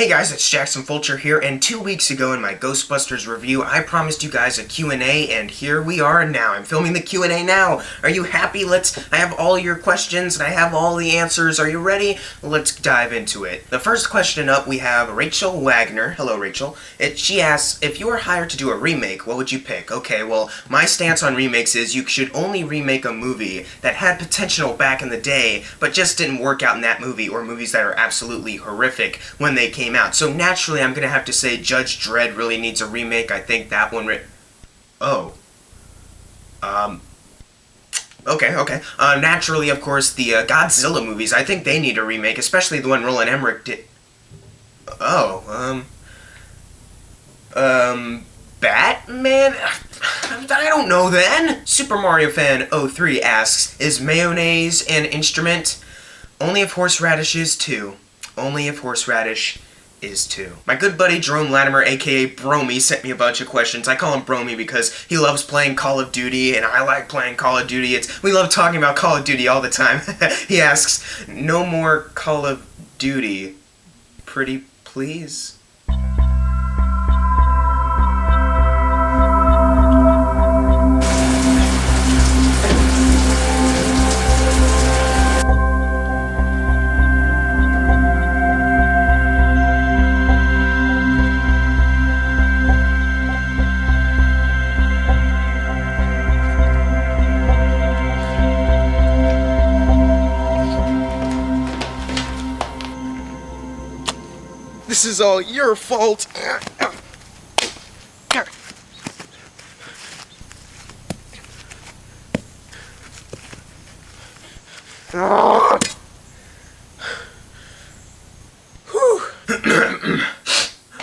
Hey guys, it's Jackson Fulcher here, and 2 weeks ago in my Ghostbusters review, I promised you guys a Q&A, and here we are now. I'm filming the Q&A now. Are you happy? I have all your questions, and I have all the answers. Are you ready? Let's dive into it. The first question up, we have Rachel Wagner. Hello, Rachel. She asks, if you were hired to do a remake, what would you pick? Okay, well, my stance on remakes is you should only remake a movie that had potential back in the day, but just didn't work out in that movie, or movies that are absolutely horrific when they came out. So naturally, I'm gonna have to say Judge Dredd really needs a remake. I think that one Okay. Naturally, of course, the Godzilla movies, I think they need a remake, especially the one Roland Emmerich did. Batman? I don't know then. Super Mario Fan 03 asks, is mayonnaise an instrument? Only if horseradish is too. Only if horseradish is too. My good buddy Jerome Latimer, aka Bromy, sent me a bunch of questions. I call him Bromy because he loves playing Call of Duty, and I like playing Call of Duty. We love talking about Call of Duty all the time. He asks, no more Call of Duty. Pretty please? This is all your fault.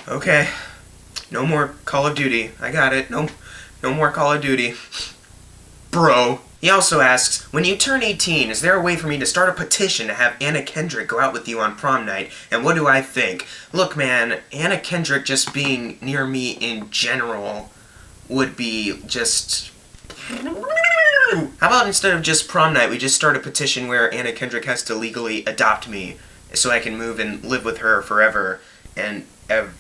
Okay. No more Call of Duty. I got it. No more Call of Duty. Bro. He also asks, when you turn 18, is there a way for me to start a petition to have Anna Kendrick go out with you on prom night? And what do I think? Look, man, Anna Kendrick just being near me in general would be just... How about instead of just prom night, we just start a petition where Anna Kendrick has to legally adopt me so I can move and live with her forever and ever.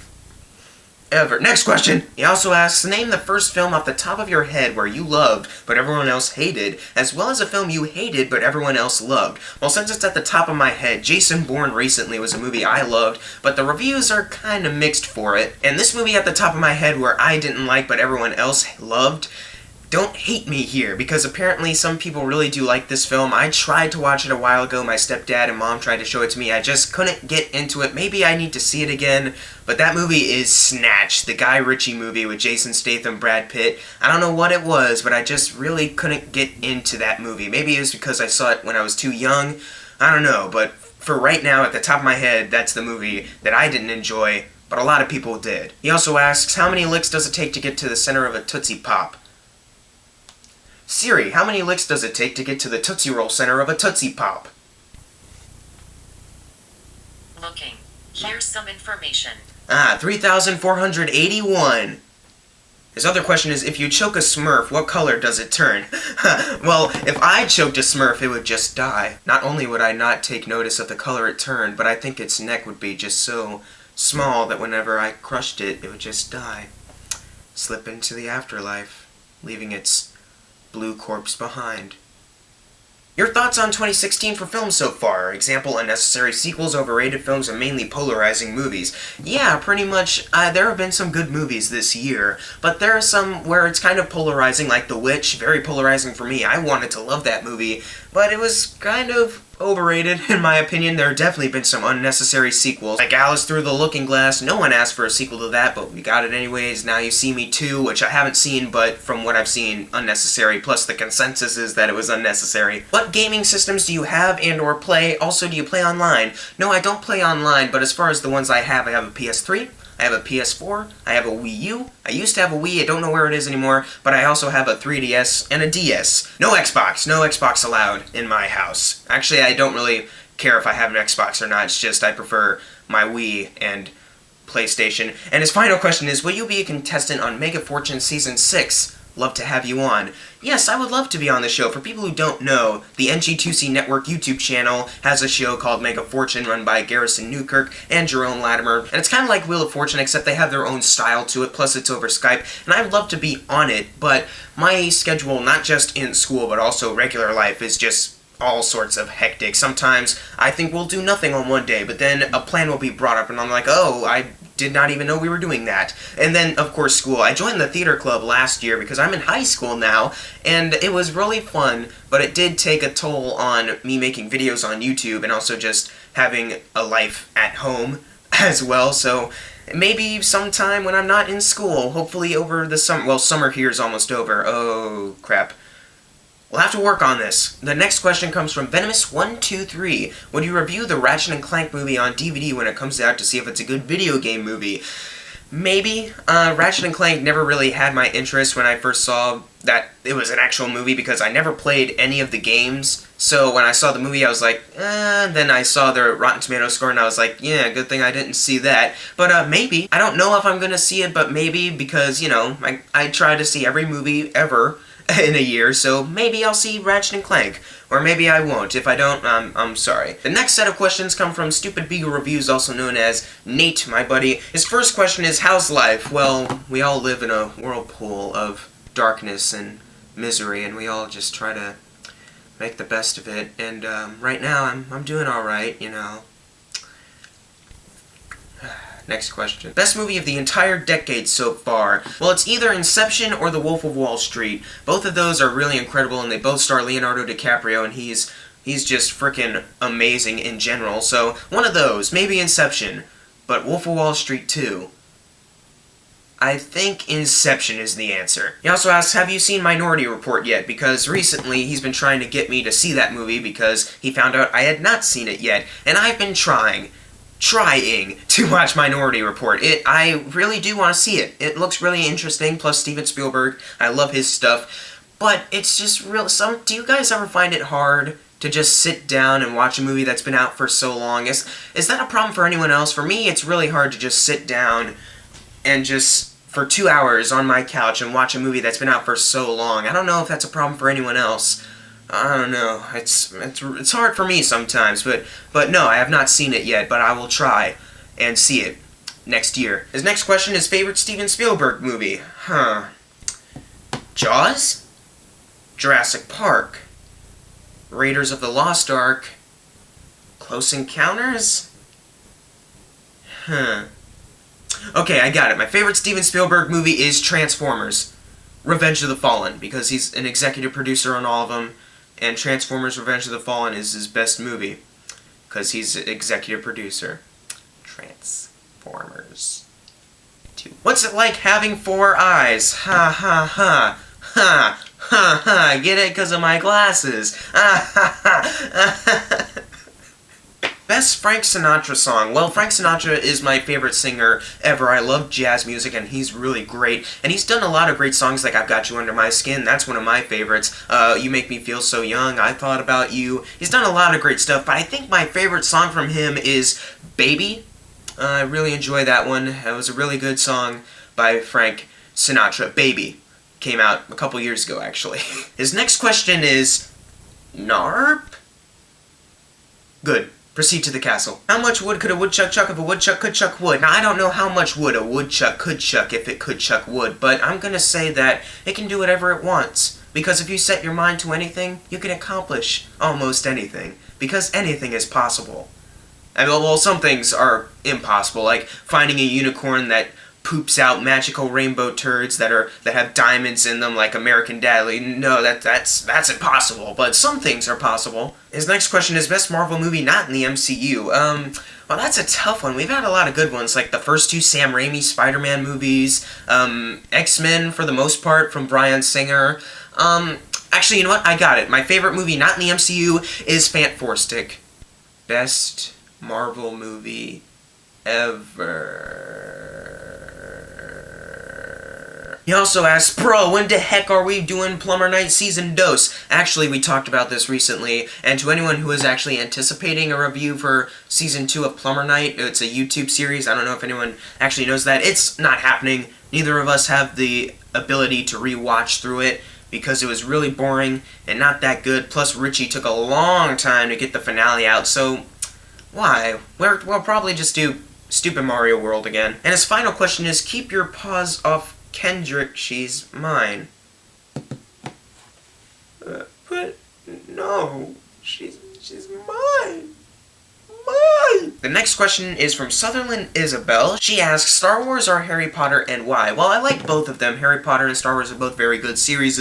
Next question! He also asks, name the first film off the top of your head where you loved, but everyone else hated, as well as a film you hated, but everyone else loved. Well, since it's at the top of my head, Jason Bourne recently was a movie I loved, but the reviews are kinda mixed for it. And this movie at the top of my head where I didn't like, but everyone else loved, don't hate me here, because apparently some people really do like this film. I tried to watch it a while ago. My stepdad and mom tried to show it to me. I just couldn't get into it. Maybe I need to see it again. But that movie is Snatch, the Guy Ritchie movie with Jason Statham, Brad Pitt. I don't know what it was, but I just really couldn't get into that movie. Maybe it was because I saw it when I was too young. I don't know, but for right now, at the top of my head, that's the movie that I didn't enjoy, but a lot of people did. He also asks, how many licks does it take to get to the center of a Tootsie Pop? Siri, how many licks does it take to get to the Tootsie Roll center of a Tootsie Pop? Looking. Here's some information. 3,481. His other question is, if you choke a Smurf, what color does it turn? Well, if I choked a Smurf, it would just die. Not only would I not take notice of the color it turned, but I think its neck would be just so small that whenever I crushed it, it would just die. Slip into the afterlife, leaving its blue corpse behind. Your thoughts on 2016 for films so far? Example, unnecessary sequels, overrated films, and mainly polarizing movies. Yeah, pretty much, there have been some good movies this year, but there are some where it's kind of polarizing, like The Witch, very polarizing for me. I wanted to love that movie, but it was kind of overrated, in my opinion. There have definitely been some unnecessary sequels, like Alice Through the Looking Glass. No one asked for a sequel to that, but we got it anyways. Now You See Me Too, which I haven't seen, but from what I've seen, unnecessary, plus the consensus is that it was unnecessary. What gaming systems do you have and or play? Also, do you play online? No, I don't play online, but as far as the ones I have a PS3, I have a PS4, I have a Wii U, I used to have a Wii, I don't know where it is anymore, but I also have a 3DS and a DS. No Xbox allowed in my house. Actually, I don't really care if I have an Xbox or not, it's just I prefer my Wii and PlayStation. And his final question is, will you be a contestant on Mega Fortune Season 6? love to have you on. Yes, I would love to be on the show. For people who don't know, the NG2C Network YouTube channel has a show called Mega Fortune run by Garrison Newkirk and Jerome Latimer, and it's kind of like Wheel of Fortune except they have their own style to it, plus it's over Skype, and I would love to be on it, but my schedule, not just in school but also regular life, is just all sorts of hectic. Sometimes I think we'll do nothing on one day, but then a plan will be brought up and I'm like, oh, I did not even know we were doing that. And then, of course, school. I joined the theater club last year because I'm in high school now, and it was really fun, but it did take a toll on me making videos on YouTube and also just having a life at home as well, so maybe sometime when I'm not in school, hopefully over the summer. Well, summer here is almost over. Oh, crap. We'll have to work on this. The next question comes from Venomous123. Would you review the Ratchet & Clank movie on DVD when it comes out to see if it's a good video game movie? Maybe. Ratchet & Clank never really had my interest when I first saw that it was an actual movie because I never played any of the games. So when I saw the movie I was like, then I saw the Rotten Tomatoes score and I was like, yeah, good thing I didn't see that. But maybe. I don't know if I'm gonna see it, but maybe because, you know, I try to see every movie ever in a year, so maybe I'll see Ratchet & Clank. Or maybe I won't. If I don't, I'm sorry. The next set of questions come from Stupid Beagle Reviews, also known as Nate, my buddy. His first question is, how's life? Well, we all live in a whirlpool of darkness and misery, and we all just try to make the best of it. And right now, I'm doing alright, you know. Next question. Best movie of the entire decade so far? Well, it's either Inception or The Wolf of Wall Street. Both of those are really incredible, and they both star Leonardo DiCaprio, and he's just frickin' amazing in general. So, one of those. Maybe Inception. But Wolf of Wall Street 2. I think Inception is the answer. He also asks, have you seen Minority Report yet? Because recently he's been trying to get me to see that movie because he found out I had not seen it yet, and I've been trying to watch Minority Report. I really do want to see it. It looks really interesting, plus Steven Spielberg. I love his stuff. But it's just real. Do you guys ever find it hard to just sit down and watch a movie that's been out for so long? Is that a problem for anyone else? For me, it's really hard to just sit down and just for 2 hours on my couch and watch a movie that's been out for so long. I don't know if that's a problem for anyone else. I don't know. It's hard for me sometimes, but no, I have not seen it yet, but I will try and see it next year. His next question is favorite Steven Spielberg movie. Jaws? Jurassic Park? Raiders of the Lost Ark? Close Encounters? Okay, I got it. My favorite Steven Spielberg movie is Transformers: Revenge of the Fallen, because he's an executive producer on all of them. And Transformers Revenge of the Fallen is his best movie, because he's an executive producer. Transformers 2. What's it like having 4 eyes? Ha ha ha. Ha ha ha. Get it? Because of my glasses. Ha ha ha. Best Frank Sinatra song. Well, Frank Sinatra is my favorite singer ever. I love jazz music, and he's really great. And he's done a lot of great songs like I've Got You Under My Skin. That's one of my favorites. You Make Me Feel So Young. I Thought About You. He's done a lot of great stuff, but I think my favorite song from him is Baby. I really enjoy that one. It was a really good song by Frank Sinatra. Baby. Came out a couple years ago, actually. His next question is, NARP? Good. Proceed to the castle. How much wood could a woodchuck chuck if a woodchuck could chuck wood? Now, I don't know how much wood a woodchuck could chuck if it could chuck wood, but I'm gonna say that it can do whatever it wants. Because if you set your mind to anything, you can accomplish almost anything. Because anything is possible. I mean, well, some things are impossible, like finding a unicorn that poops out magical rainbow turds that have diamonds in them like American Dad. Like, no, that's impossible, but some things are possible. His next question is best Marvel movie not in the MCU. Well, that's a tough one. We've had a lot of good ones, like the first 2 Sam Raimi Spider-Man movies, X-Men for the most part from Bryan Singer. Actually, you know what? I got it. My favorite movie not in the MCU is Fant4stic. Best Marvel movie ever. He also asks, bro, when the heck are we doing Plumber Night Season Dose? Actually, we talked about this recently, and to anyone who is actually anticipating a review for Season 2 of Plumber Night, it's a YouTube series, I don't know if anyone actually knows that, it's not happening. Neither of us have the ability to re-watch through it, because it was really boring and not that good, plus Richie took a long time to get the finale out, so why? We'll probably just do Stupid Mario World again. And his final question is, keep your paws off Kendrick, she's mine. But no, she's mine. The next question is from Sutherland Isabel. She asks, Star Wars or Harry Potter, and why? Well, I like both of them. Harry Potter and Star Wars are both very good series,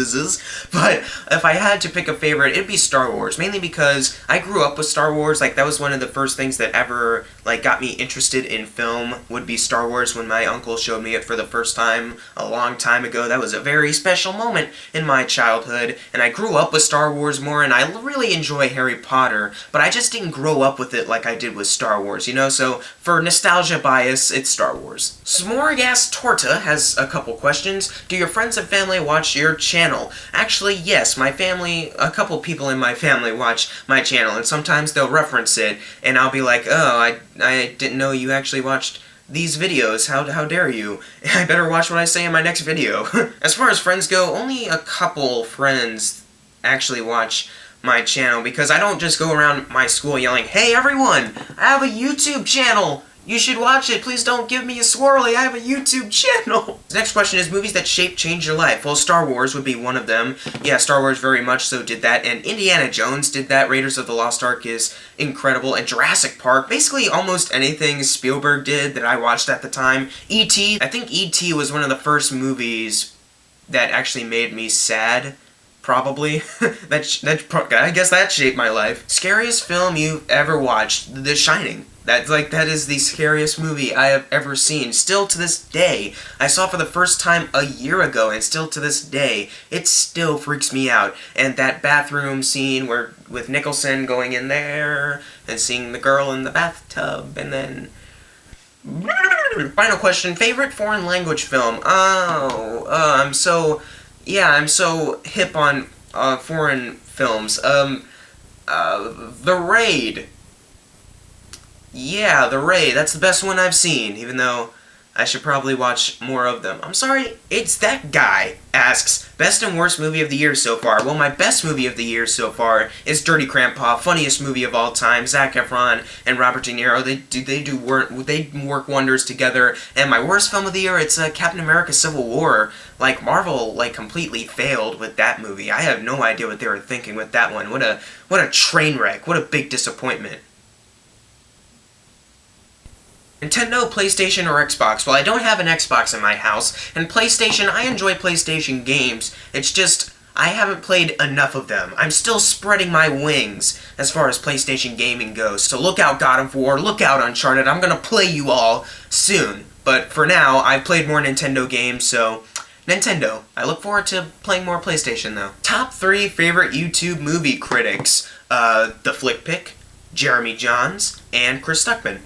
but if I had to pick a favorite, it'd be Star Wars, mainly because I grew up with Star Wars. Like, that was one of the first things that ever, like, got me interested in film, would be Star Wars. When my uncle showed me it for the first time a long time ago, that was a very special moment in my childhood, and I grew up with Star Wars more, and I really enjoy Harry Potter, but I just didn't grow up with it like I did with Star Wars, you know? So, for nostalgia bias, it's Star Wars. Smorgas Torta has a couple questions. Do your friends and family watch your channel? Actually, yes. My family, a couple people in my family watch my channel, and sometimes they'll reference it, and I'll be like, oh, I didn't know you actually watched these videos, how dare you? I better watch what I say in my next video. As far as friends go, only a couple friends actually watch my channel, because I don't just go around my school yelling, hey everyone, I have a YouTube channel! You should watch it, please don't give me a swirly, I have a YouTube channel! The next question is movies that changed your life. Well, Star Wars would be one of them. Yeah, Star Wars very much so did that, and Indiana Jones did that. Raiders of the Lost Ark is incredible, and Jurassic Park, basically almost anything Spielberg did that I watched at the time. E.T., I think E.T. was one of the first movies that actually made me sad. Probably. I guess that shaped my life. Scariest film you've ever watched? The Shining. That is the scariest movie I have ever seen. Still to this day. I saw it for the first time a year ago, and still to this day, it still freaks me out. And that bathroom scene with Nicholson going in there, and seeing the girl in the bathtub, and then... Final question, favorite foreign language film? I'm so hip on foreign films. The Raid. Yeah, The Raid. That's the best one I've seen, even though I should probably watch more of them. I'm sorry, it's that guy asks, best and worst movie of the year so far. Well, my best movie of the year so far is Dirty Grandpa, funniest movie of all time. Zac Efron and Robert De Niro, they work wonders together. And my worst film of the year, it's Captain America: Civil War. Like, Marvel, completely failed with that movie. I have no idea what they were thinking with that one. What a train wreck. What a big disappointment. Nintendo, PlayStation, or Xbox? Well, I don't have an Xbox in my house, and PlayStation, I enjoy PlayStation games. It's just, I haven't played enough of them. I'm still spreading my wings as far as PlayStation gaming goes. So look out, God of War, look out, Uncharted, I'm gonna play you all soon. But for now, I've played more Nintendo games, so... Nintendo. I look forward to playing more PlayStation, though. Top 3 favorite YouTube movie critics. The Flick Pick, Jeremy Johns, and Chris Stuckman.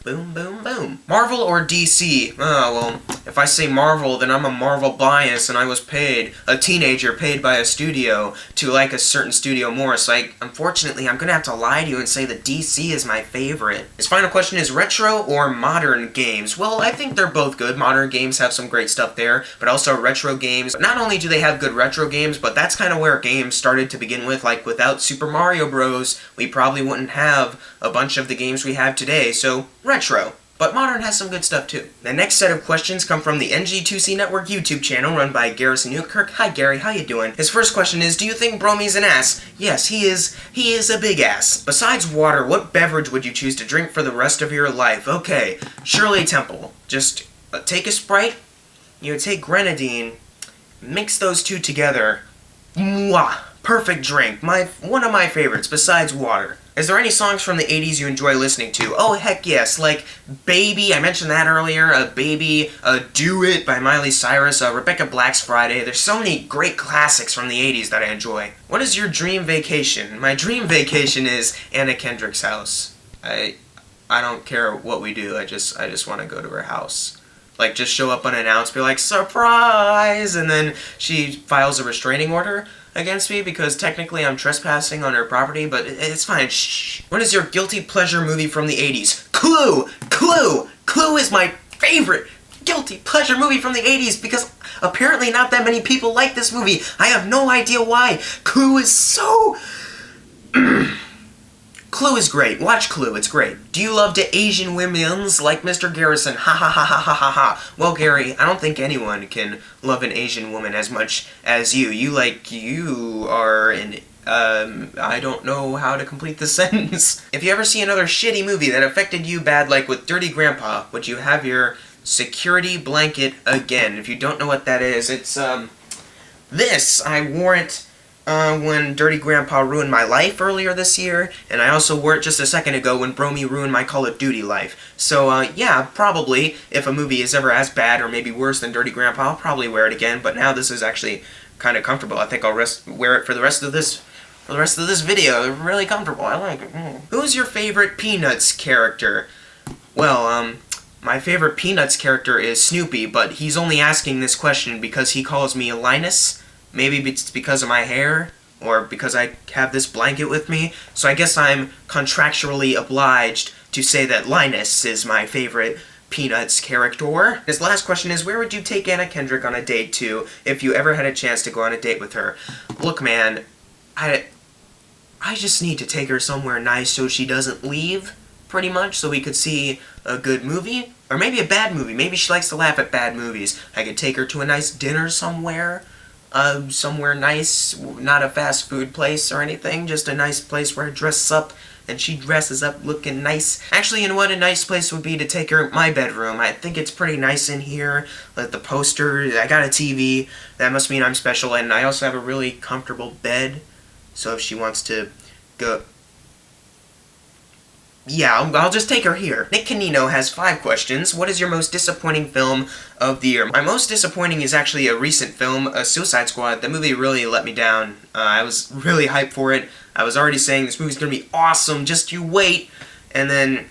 Boom, boom, boom. Marvel or DC? Oh, well, if I say Marvel, then I'm a Marvel bias, and I was a teenager paid by a studio to like a certain studio more, so unfortunately, I'm gonna have to lie to you and say that DC is my favorite. His final question is retro or modern games? Well, I think they're both good. Modern games have some great stuff there, but also retro games. Not only do they have good retro games, but that's kind of where games started to begin with. Like, without Super Mario Bros., we probably wouldn't have a bunch of the games we have today, so retro. But modern has some good stuff too. The next set of questions come from the NG2C Network YouTube channel run by Garrison Newkirk. Hi Gary, how you doing? His first question is, do you think Bromy's an ass? Yes, he is. He is a big ass. Besides water, what beverage would you choose to drink for the rest of your life? Okay, Shirley Temple. Just take a Sprite, take grenadine, mix those two together. Mwah! Perfect drink. One of my favorites, besides water. Is there any songs from the 80s you enjoy listening to? Oh, heck yes. Like Baby, I mentioned that earlier. Baby, Do It by Miley Cyrus, Rebecca Black's Friday. There's so many great classics from the 80s that I enjoy. What is your dream vacation? My dream vacation is Anna Kendrick's house. I don't care what we do. I just want to go to her house. Like, just show up unannounced, be like, surprise! And then she files a restraining order against me because technically I'm trespassing on her property, but it's fine. Shh. What is your guilty pleasure movie from the 80s? Clue! Clue! Clue is my favorite guilty pleasure movie from the 80s because apparently not that many people like this movie. I have no idea why. Clue is so... Clue is great. Watch Clue, it's great. Do you love the Asian women's like Mr. Garrison? Ha ha ha ha ha ha ha. Well, Gary, I don't think anyone can love an Asian woman as much as you. You are an... I don't know how to complete this sentence. If you ever see another shitty movie that affected you bad, like with Dirty Grandpa, would you have your security blanket again? If you don't know what that is, it's, this. I wore it when Dirty Grandpa ruined my life earlier this year, and I also wore it just a second ago when Bromy ruined my Call of Duty life. So, yeah, probably, if a movie is ever as bad or maybe worse than Dirty Grandpa, I'll probably wear it again, but now this is actually kind of comfortable. I think I'll wear it for the rest of this video. It's really comfortable. I like it. Who's your favorite Peanuts character? Well, my favorite Peanuts character is Snoopy, but he's only asking this question because he calls me Linus. Maybe it's because of my hair, or because I have this blanket with me, so I guess I'm contractually obliged to say that Linus is my favorite Peanuts character. His last question is, where would you take Anna Kendrick on a date to if you ever had a chance to go on a date with her? Look, man, I just need to take her somewhere nice so she doesn't leave, pretty much, so we could see a good movie, or maybe a bad movie. Maybe she likes to laugh at bad movies. I could take her to a nice dinner somewhere. Somewhere nice, not a fast food place or anything, just a nice place where I dress up and she dresses up looking nice. Actually, you know what, a nice place would be to take her my bedroom. I think it's pretty nice in here. Like the poster, I got a TV, that must mean I'm special, and I also have a really comfortable bed, so if she wants to go... Yeah, I'll just take her here. Nick Canino has 5 questions. What is your most disappointing film of the year? My most disappointing is actually a recent film, Suicide Squad. The movie really let me down. I was really hyped for it. I was already saying this movie's gonna be awesome, just you wait. And then,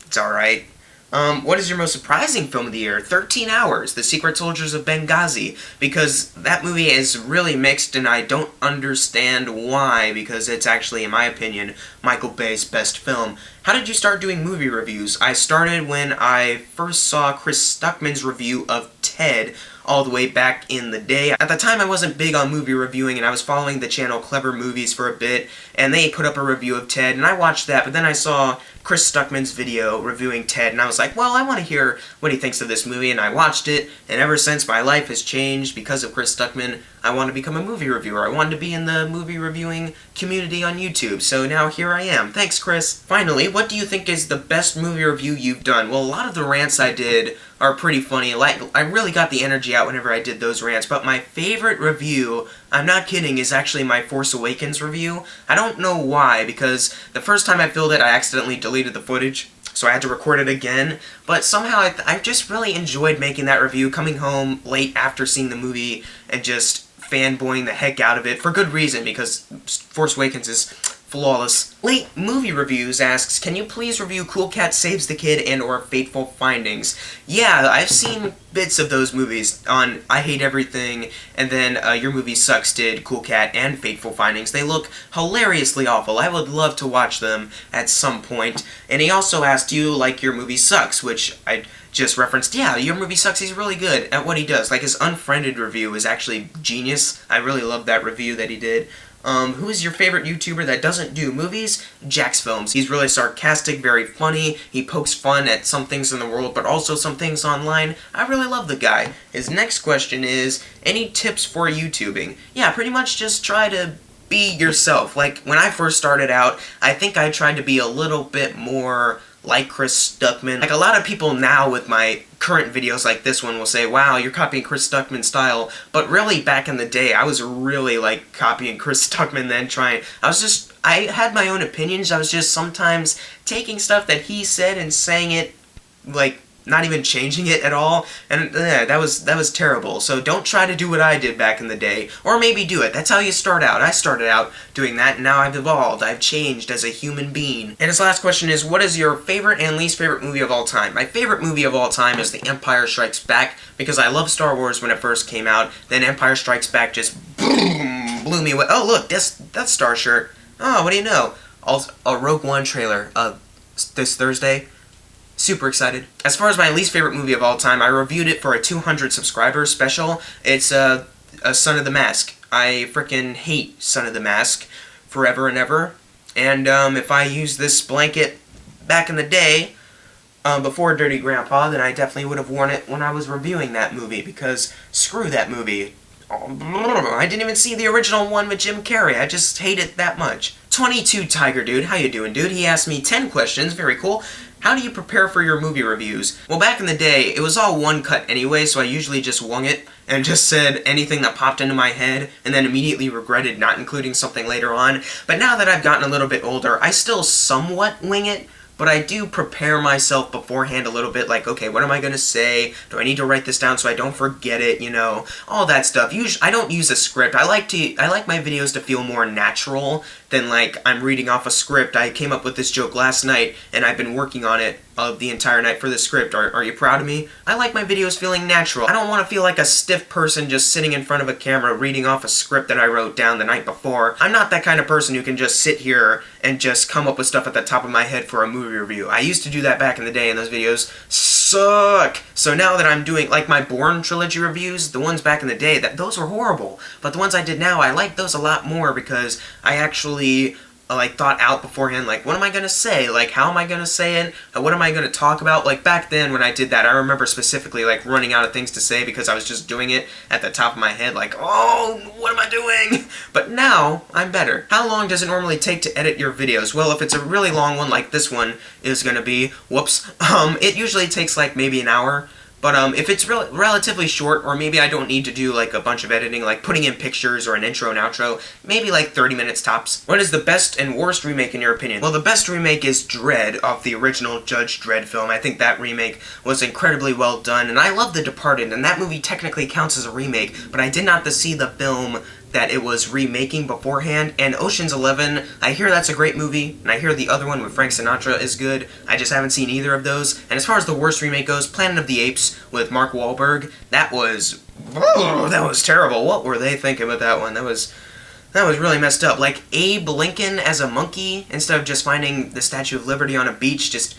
it's alright. What is your most surprising film of the year? 13 Hours, The Secret Soldiers of Benghazi, because that movie is really mixed and I don't understand why, because it's actually, in my opinion, Michael Bay's best film. How did you start doing movie reviews? I started when I first saw Chris Stuckman's review of Ted, all the way back in the day. At the time I wasn't big on movie reviewing and I was following the channel Clever Movies for a bit, and they put up a review of Ted and I watched that, but then I saw Chris Stuckman's video reviewing Ted and I was like, well, I want to hear what he thinks of this movie, and I watched it, and ever since my life has changed because of Chris Stuckman. I want to become a movie reviewer. I wanted to be in the movie reviewing community on YouTube, so now here I am. Thanks, Chris. Finally, what do you think is the best movie review you've done? Well, a lot of the rants I did are pretty funny. Like, I really got the energy out whenever I did those rants, but my favorite review, I'm not kidding, is actually my Force Awakens review. I don't know why, because the first time I filmed it, I accidentally deleted the footage, so I had to record it again, but somehow I just really enjoyed making that review, coming home late after seeing the movie and just fanboying the heck out of it, for good reason, because Force Awakens is flawless. Late Movie Reviews asks, can you please review Cool Cat Saves the Kid and or Fateful Findings? Yeah, I've seen bits of those movies on I Hate Everything, and then Your Movie Sucks did Cool Cat and Fateful Findings. They look hilariously awful. I would love to watch them at some point. And he also asked, do you like Your Movie Sucks, which I just referenced. Yeah, Your Movie Sucks. He's really good at what he does. Like, his Unfriended review is actually genius. I really love that review that he did. Who is your favorite YouTuber that doesn't do movies? Jax Films. He's really sarcastic, very funny. He pokes fun at some things in the world, but also some things online. I really love the guy. His next question is, any tips for YouTubing? Yeah, pretty much just try to be yourself. Like, when I first started out, I think I tried to be a little bit more like Chris Stuckman. Like, a lot of people now with my current videos like this one will say, wow, you're copying Chris Stuckman's style, but really back in the day, I was really like copying Chris Stuckman then I had my own opinions. I was just sometimes taking stuff that he said and saying it like not even changing it at all, and that was terrible. So don't try to do what I did back in the day, or maybe do it. That's how you start out. I started out doing that, and now I've evolved. I've changed as a human being. And his last question is, what is your favorite and least favorite movie of all time? My favorite movie of all time is The Empire Strikes Back, because I loved Star Wars when it first came out. Then Empire Strikes Back just boom, blew me away. Oh look, that's Star shirt. Oh, what do you know? Also, a Rogue One trailer this Thursday. Super excited. As far as my least favorite movie of all time, I reviewed it for a 200 subscribers special. It's a Son of the Mask. I frickin' hate Son of the Mask forever and ever. And if I used this blanket back in the day, before Dirty Grandpa, then I definitely would have worn it when I was reviewing that movie, because screw that movie. I didn't even see the original one with Jim Carrey. I just hate it that much. 22 Tiger Dude, how you doing, dude? He asked me 10 questions, very cool. How do you prepare for your movie reviews? Well, back in the day, it was all one cut anyway, so I usually just wung it and just said anything that popped into my head, and then immediately regretted not including something later on. But now that I've gotten a little bit older, I still somewhat wing it, but I do prepare myself beforehand a little bit, like, okay, what am I going to say? Do I need to write this down so I don't forget it, you know? All that stuff. I don't use a script. I like my videos to feel more natural than, like, I'm reading off a script. I came up with this joke last night, and I've been working on it the entire night for the script. Are you proud of me? I like my videos feeling natural. I don't want to feel like a stiff person just sitting in front of a camera reading off a script that I wrote down the night before. I'm not that kind of person who can just sit here and just come up with stuff at the top of my head for a movie review. I used to do that back in the day, and those videos suck. So now that I'm doing, like, my Bourne trilogy reviews, the ones back in the day, those were horrible. But the ones I did now, I like those a lot more, because I actually thought out beforehand, like, what am I gonna say? Like, how am I gonna say it? What am I gonna talk about? Like, back then when I did that, I remember specifically, like, running out of things to say because I was just doing it at the top of my head, like, oh, what am I doing? But now, I'm better. How long does it normally take to edit your videos? Well, if it's a really long one, like this one is gonna be, whoops, it usually takes, like, maybe an hour. But if it's relatively short, or maybe I don't need to do like a bunch of editing, like putting in pictures or an intro and outro, maybe like 30 minutes tops. What is the best and worst remake in your opinion? Well, the best remake is Dredd, of the original Judge Dredd film. I think that remake was incredibly well done, and I love The Departed, and that movie technically counts as a remake, but I did not see the film that it was remaking beforehand. And Ocean's 11, I hear that's a great movie, and I hear the other one with Frank Sinatra is good. I just haven't seen either of those. And as far as the worst remake goes, Planet of the Apes with Mark Wahlberg, that was terrible. What were they thinking with that one? That was really messed up. Like Abe Lincoln as a monkey, instead of just finding the Statue of Liberty on a beach, just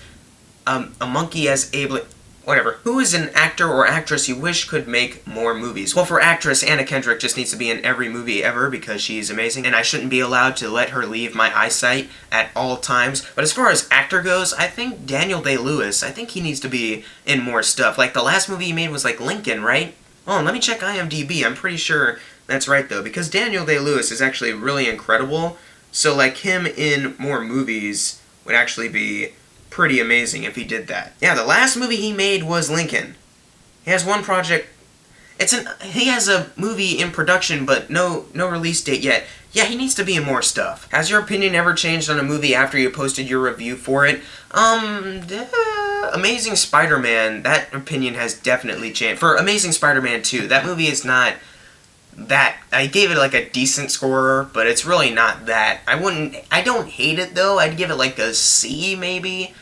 a monkey as Abe Lincoln. Whatever. Who is an actor or actress you wish could make more movies? Well, for actress, Anna Kendrick just needs to be in every movie ever because she's amazing, and I shouldn't be allowed to let her leave my eyesight at all times. But as far as actor goes, I think Daniel Day-Lewis, I think he needs to be in more stuff. Like, the last movie he made was, like, Lincoln, right? Oh, let me check IMDb. I'm pretty sure that's right, though, because Daniel Day-Lewis is actually really incredible. So, like, him in more movies would actually be pretty amazing if he did that. Yeah, the last movie he made was Lincoln. He has one project. He has a movie in production, but no release date yet. Yeah, he needs to be in more stuff. Has your opinion ever changed on a movie after you posted your review for it? Amazing Spider-Man, that opinion has definitely changed. For Amazing Spider-Man 2, that movie is not that. I gave it like a decent score, but it's really not that. I don't hate it though. I'd give it like a C maybe.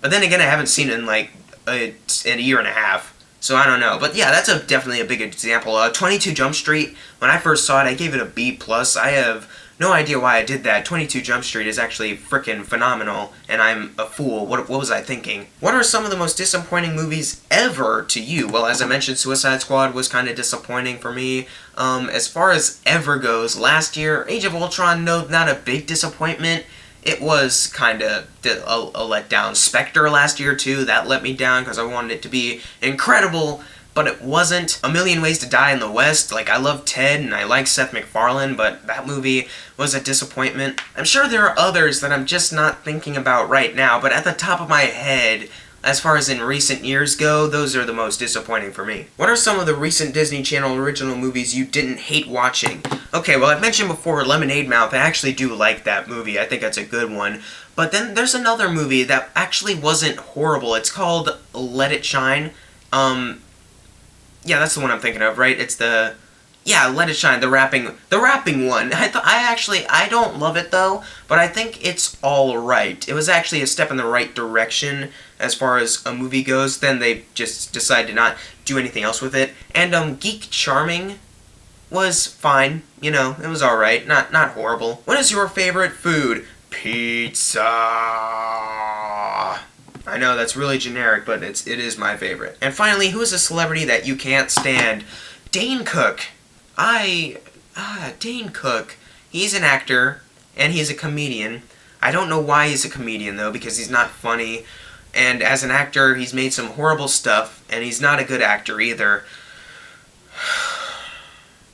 But then again, I haven't seen it in like a year and a half, so I don't know. But yeah, that's definitely a big example. 22 Jump Street, when I first saw it, I gave it a B+. I have no idea why I did that. 22 Jump Street is actually freaking phenomenal, and I'm a fool. What was I thinking? What are some of the most disappointing movies ever to you? Well, as I mentioned, Suicide Squad was kind of disappointing for me. As far as ever goes, last year, Age of Ultron, no, not a big disappointment. It was kind of a letdown. Spectre last year, too, that let me down because I wanted it to be incredible, but it wasn't. A Million Ways to Die in the West, like, I love Ted and I like Seth MacFarlane, but that movie was a disappointment. I'm sure there are others that I'm just not thinking about right now, but at the top of my head, as far as in recent years go, those are the most disappointing for me. What are some of the recent Disney Channel original movies you didn't hate watching? Okay, well, I've mentioned before Lemonade Mouth. I actually do like that movie. I think that's a good one. But then there's another movie that actually wasn't horrible. It's called Let It Shine. Yeah, that's the one I'm thinking of, right? It's the... Yeah, Let It Shine, the rapping one. I don't love it though, but I think it's all right. It was actually a step in the right direction as far as a movie goes. Then they just decided to not do anything else with it. And Geek Charming was fine. You know, it was all right. Not horrible. What is your favorite food? Pizza. I know that's really generic, but it is my favorite. And finally, who is a celebrity that you can't stand? Dane Cook. Dane Cook. He's an actor, and he's a comedian. I don't know why he's a comedian, though, because he's not funny. And as an actor, he's made some horrible stuff, and he's not a good actor either.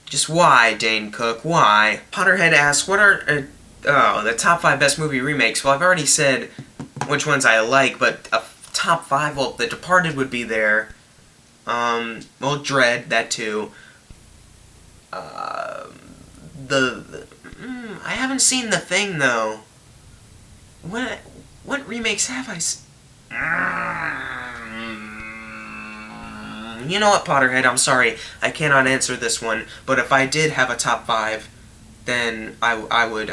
Just why, Dane Cook? Why? Potterhead asks, what are the top 5 best movie remakes? Well, I've already said which ones I like, but a top 5, well, The Departed would be there. Well, Dread, that too. I haven't seen The Thing, though. What remakes have I seen? You know what, Potterhead, I'm sorry. I cannot answer this one, but if I did have a top 5, then I would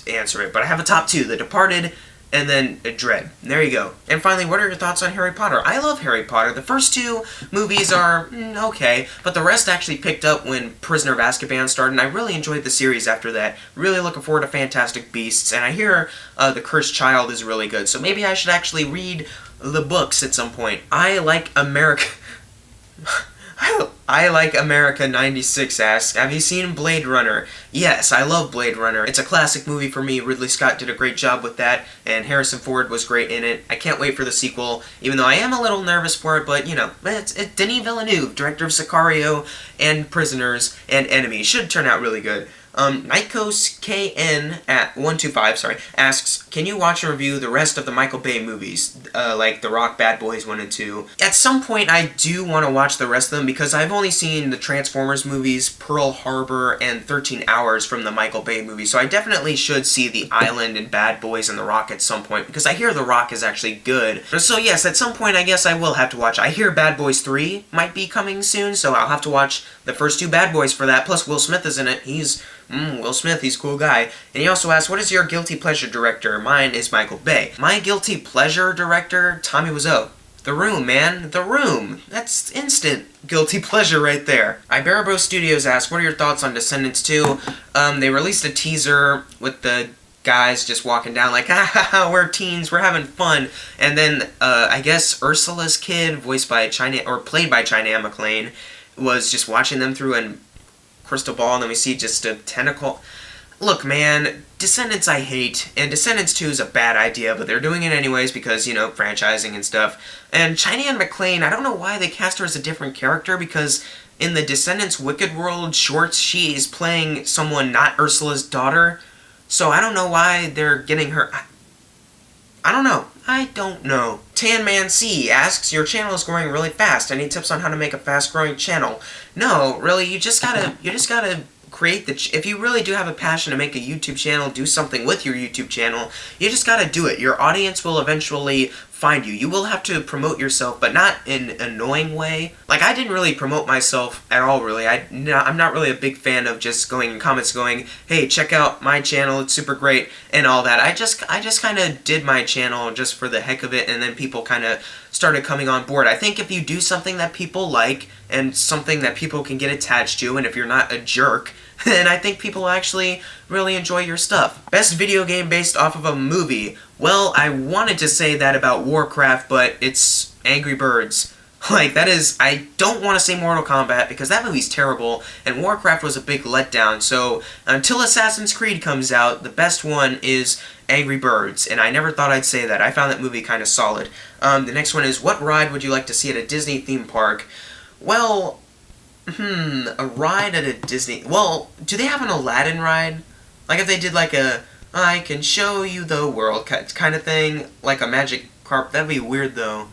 answer it. But I have a top 2, The Departed, and then Dread. There you go. And finally, what are your thoughts on Harry Potter? I love Harry Potter. The first 2 movies are okay, but the rest actually picked up when Prisoner of Azkaban started, and I really enjoyed the series after that. Really looking forward to Fantastic Beasts, and I hear The Cursed Child is really good, so maybe I should actually read the books at some point. I like America 96 asks, have you seen Blade Runner? Yes, I love Blade Runner. It's a classic movie for me. Ridley Scott did a great job with that, and Harrison Ford was great in it. I can't wait for the sequel, even though I am a little nervous for it, but, you know, it's Denis Villeneuve, director of Sicario and Prisoners and Enemy. Should turn out really good. Nikos KN at 125, asks, can you watch and review the rest of the Michael Bay movies, like The Rock, Bad Boys 1 and 2? At some point, I do want to watch the rest of them, because I've only seen the Transformers movies, Pearl Harbor, and 13 Hours from the Michael Bay movies, so I definitely should see The Island and Bad Boys and The Rock at some point, because I hear The Rock is actually good. So yes, at some point, I guess I will have to watch. I hear Bad Boys 3 might be coming soon, so I'll have to watch the first 2 Bad Boys for that, plus Will Smith is in it. He's Will Smith, he's a cool guy. And he also asks, what is your guilty pleasure director? Mine is Michael Bay. My guilty pleasure director? Tommy Wiseau. The Room, man. The Room. That's instant guilty pleasure right there. Iberobro Studios asks, what are your thoughts on Descendants 2? They released a teaser with the guys just walking down like, ha ha ha, we're teens, we're having fun. And then, I guess Ursula's kid, played by China McClain, was just watching them through a crystal ball, and then we see just a tentacle. Look, man, Descendants I hate, and Descendants 2 is a bad idea, but they're doing it anyways because, you know, franchising and stuff. And Cheyenne McClain, I don't know why they cast her as a different character, because in the Descendants Wicked World shorts, she is playing someone not Ursula's daughter. So I don't know why they're getting her. I don't know. Tan Man C asks, your channel is growing really fast. Any tips on how to make a fast-growing channel? No, really, you just gotta create if you really do have a passion to make a YouTube channel, do something with your YouTube channel, you just gotta do it. Your audience will eventually find you. You will have to promote yourself, but not in an annoying way. Like, I didn't really promote myself at all, really. I'm not really a big fan of just going in comments going, hey, check out my channel, it's super great, and all that. I just kind of did my channel just for the heck of it, and then people kind of started coming on board. I think if you do something that people like, and something that people can get attached to, and if you're not a jerk, then I think people actually really enjoy your stuff. Best video game based off of a movie. Well, I wanted to say that about Warcraft, but it's Angry Birds. Like, that is, I don't want to say Mortal Kombat, because that movie's terrible, and Warcraft was a big letdown, so until Assassin's Creed comes out, the best one is Angry Birds, and I never thought I'd say that. I found that movie kind of solid. The next one is, what ride would you like to see at a Disney theme park? Well, a ride at a Disney... Well, do they have an Aladdin ride? Like if they did like a, I can show you the world kind of thing, like a magic carpet. That'd be weird though.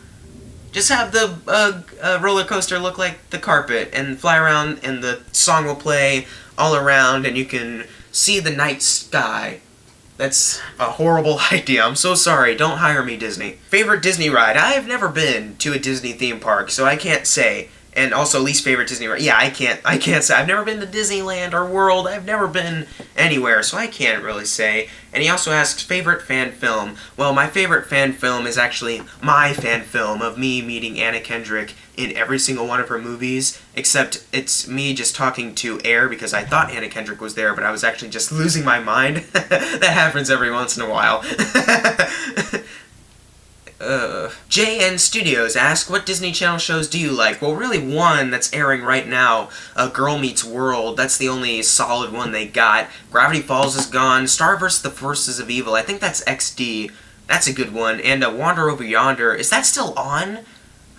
Just have the roller coaster look like the carpet and fly around, and the song will play all around, and you can see the night sky. That's a horrible idea. I'm so sorry. Don't hire me, Disney. Favorite Disney ride? I have never been to a Disney theme park, so I can't say. And also, least favorite Disney ride. Yeah, I can't say. I've never been to Disneyland or World. I've never been anywhere, so I can't really say. And he also asks, favorite fan film? Well, my favorite fan film is actually my fan film of me meeting Anna Kendrick in every single one of her movies, except it's me just talking to air because I thought Anna Kendrick was there, but I was actually just losing my mind. That happens every once in a while. JN Studios ask, what Disney Channel shows do you like? Well, really one that's airing right now, Girl Meets World. That's the only solid one they got. Gravity Falls is gone. Star vs. the Forces of Evil. I think that's XD. That's a good one. And Wander Over Yonder. Is that still on?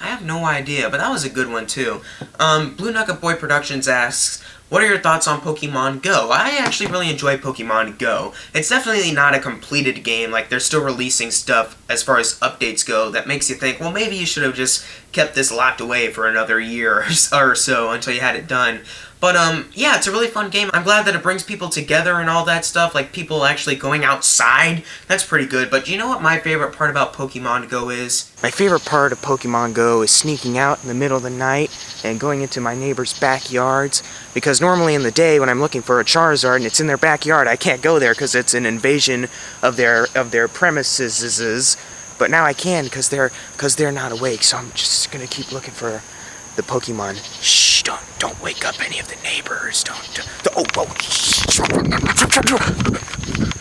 I have no idea, but that was a good one too. Blue Nugget Boy Productions asks, what are your thoughts on Pokemon Go? I actually really enjoy Pokemon Go. It's definitely not a completed game, like they're still releasing stuff as far as updates go that makes you think, well, maybe you should have just kept this locked away for another year or so until you had it done. But, yeah, it's a really fun game. I'm glad that it brings people together and all that stuff, like people actually going outside. That's pretty good. But you know what my favorite part about Pokemon Go is? My favorite part of Pokemon Go is sneaking out in the middle of the night and going into my neighbors' backyards. Because normally in the day when I'm looking for a Charizard and it's in their backyard, I can't go there because it's an invasion of their premises. But now I can because they're not awake. So I'm just gonna keep looking for the Pokemon. Shh, don't wake up any of the neighbors.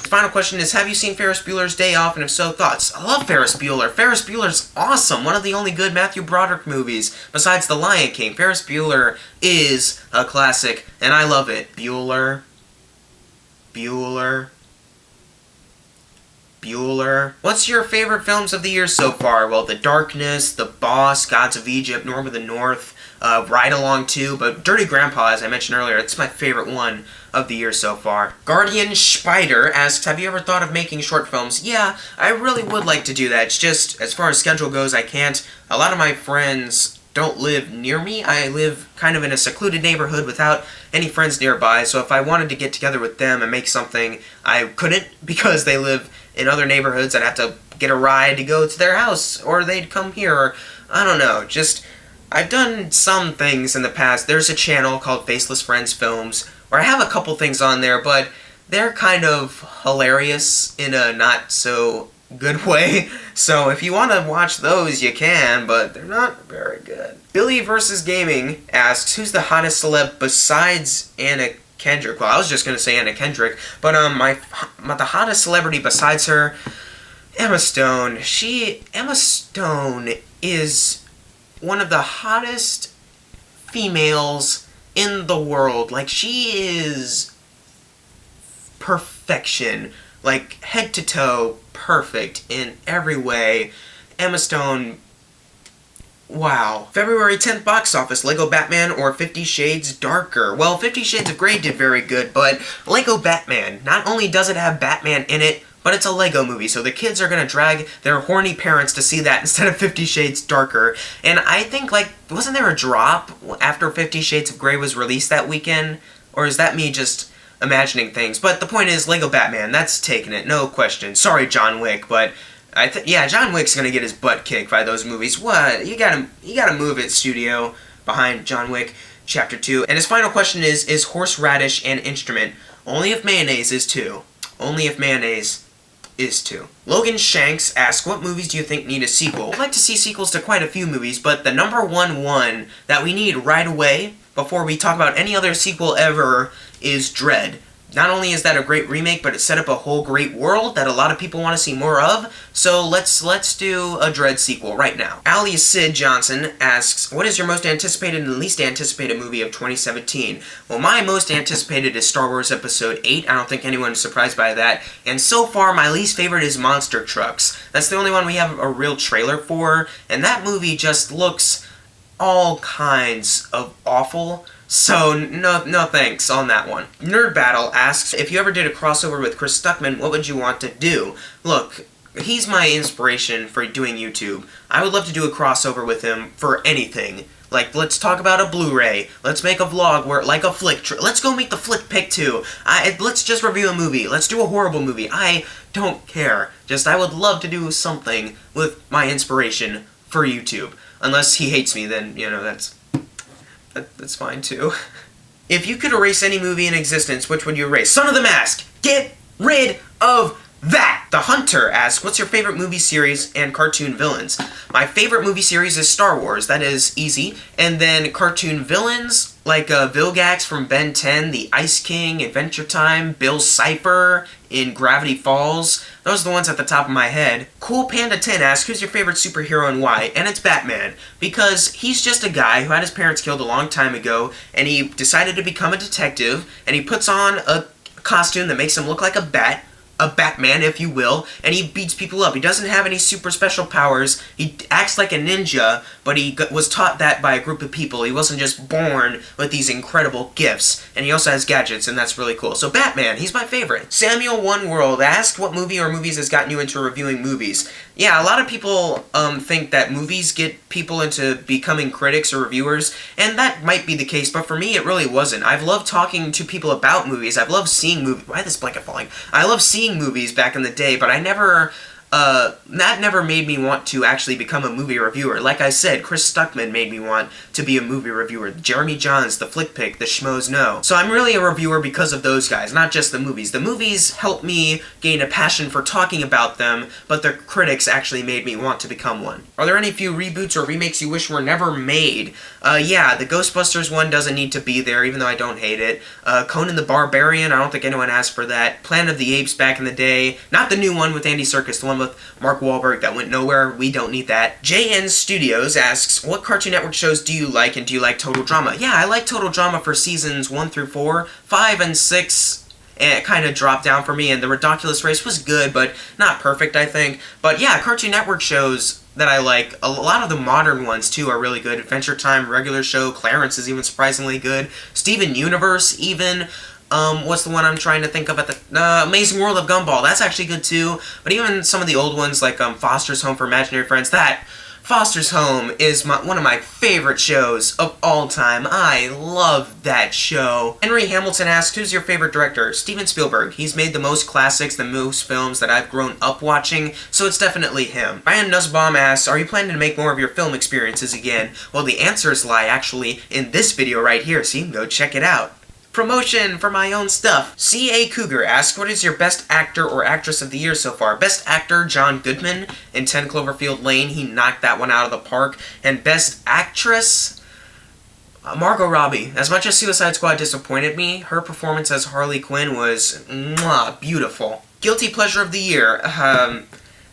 Final question is, have you seen Ferris Bueller's Day Off, and if so, thoughts? I love Ferris Bueller. Ferris Bueller's awesome. One of the only good Matthew Broderick movies, besides The Lion King. Ferris Bueller is a classic, and I love it. Bueller. What's your favorite films of the year so far? Well, The Darkness, The Boss, Gods of Egypt, Norm of the North, Ride Along 2, but Dirty Grandpa, as I mentioned earlier, it's my favorite one of the year so far. Guardian Spider asks, have you ever thought of making short films? Yeah, I really would like to do that. It's just, as far as schedule goes, I can't. A lot of my friends don't live near me. I live kind of in a secluded neighborhood without any friends nearby, so if I wanted to get together with them and make something, I couldn't because they live in other neighborhoods. I'd have to get a ride to go to their house, or they'd come here, or I don't know, just I've done some things in the past. There's a channel called Faceless Friends Films where I have a couple things on there, but they're kind of hilarious in a not so good way. So if you want to watch those, you can, but they're not very good. Billy vs. Gaming asks, who's the hottest celeb besides Anna Kendrick? Well, I was just going to say Anna Kendrick, but the hottest celebrity besides her, Emma Stone. Emma Stone is one of the hottest females in the world. Like, she is perfection. Like, head to toe, perfect in every way. Emma Stone, wow. February 10th box office, Lego Batman or 50 Shades Darker? Well, 50 Shades of Grey did very good, but Lego Batman, not only does it have Batman in it, but it's a Lego movie, so the kids are gonna drag their horny parents to see that instead of 50 Shades Darker. And I think, like, wasn't there a drop after 50 Shades of Grey was released that weekend? Or is that me just imagining things? But the point is, Lego Batman, that's taking it, no question. Sorry, John Wick, but yeah, John Wick's gonna get his butt kicked by those movies. What? You gotta move it, studio, behind John Wick Chapter 2. And his final question is horseradish an instrument? Only if mayonnaise is too. Only if mayonnaise is too. Logan Shanks asks, what movies do you think need a sequel? I'd like to see sequels to quite a few movies, but the number one that we need right away, before we talk about any other sequel ever, is Dredd. Not only is that a great remake, but it set up a whole great world that a lot of people want to see more of, so let's do a Dredd sequel right now. Ali Sid Johnson asks, what is your most anticipated and least anticipated movie of 2017? Well, my most anticipated is Star Wars Episode 8. I don't think anyone's surprised by that. And so far, my least favorite is Monster Trucks. That's the only one we have a real trailer for, and that movie just looks all kinds of awful. So, no thanks on that one. Nerd Battle asks, if you ever did a crossover with Chris Stuckman, what would you want to do? Look, he's my inspiration for doing YouTube. I would love to do a crossover with him for anything. Like, let's talk about a Blu-ray. Let's make a vlog where, like a flick. Let's go make the flick pick too. Let's just review a movie. Let's do a horrible movie. I don't care. Just, I would love to do something with my inspiration for YouTube. Unless he hates me, then, you know, that's fine too. If you could erase any movie in existence, which would you erase? Son of the Mask! Get rid of that! The Hunter asks, what's your favorite movie series and cartoon villains? My favorite movie series is Star Wars. That is easy. And then cartoon villains, like Vilgax from Ben 10, The Ice King, Adventure Time, Bill Cipher in Gravity Falls. Those are the ones at the top of my head. Cool Panda 10 asks, who's your favorite superhero and why? And it's Batman. Because he's just a guy who had his parents killed a long time ago, and he decided to become a detective, and he puts on a costume that makes him look like a Batman, if you will, and he beats people up. He doesn't have any super special powers. He acts like a ninja, but he was taught that by a group of people. He wasn't just born with these incredible gifts. And he also has gadgets, and that's really cool. So Batman, he's my favorite. Samuel One World asked, what movie or movies has gotten you into reviewing movies? Yeah, a lot of people think that movies get people into becoming critics or reviewers, and that might be the case, but for me, it really wasn't. I've loved talking to people about movies. I've loved seeing movies. Why is this blanket falling? I love seeing movies back in the day, but I never, that never made me want to actually become a movie reviewer. Like I said, Chris Stuckman made me want to be a movie reviewer. Jeremy Johns, the Flick Pick, the Schmoes Know. So I'm really a reviewer because of those guys, not just the movies. The movies helped me gain a passion for talking about them, but the critics actually made me want to become one. Are there any few reboots or remakes you wish were never made? Yeah, the Ghostbusters one doesn't need to be there, even though I don't hate it. Conan the Barbarian, I don't think anyone asked for that. Planet of the Apes back in the day. Not the new one with Andy Serkis, the one with Mark Wahlberg that went nowhere. We don't need that. JN Studios asks, what Cartoon Network shows do you like, and do you like Total Drama? Yeah, I like Total Drama for seasons 1 through 4. 5 and 6, it kind of dropped down for me, and The Ridiculous Race was good, but not perfect, I think. But yeah, Cartoon Network shows that I like. A lot of the modern ones, too, are really good. Adventure Time, Regular Show, Clarence is even surprisingly good. Steven Universe, even. What's the one I'm trying to think of at the... Amazing World of Gumball, that's actually good, too. But even some of the old ones, like Foster's Home for Imaginary Friends, Foster's Home is one of my favorite shows of all time. I love that show. Henry Hamilton asks, who's your favorite director? Steven Spielberg. He's made the most classics, the most films that I've grown up watching, so it's definitely him. Ryan Nussbaum asks, are you planning to make more of your film experiences again? Well, the answers lie actually in this video right here, so you can go check it out. Promotion for my own stuff. C.A. Cougar asks, what is your best actor or actress of the year so far? Best actor, John Goodman in 10 Cloverfield Lane. He knocked that one out of the park. And best actress, Margot Robbie. As much as Suicide Squad disappointed me, her performance as Harley Quinn was beautiful. Guilty pleasure of the year.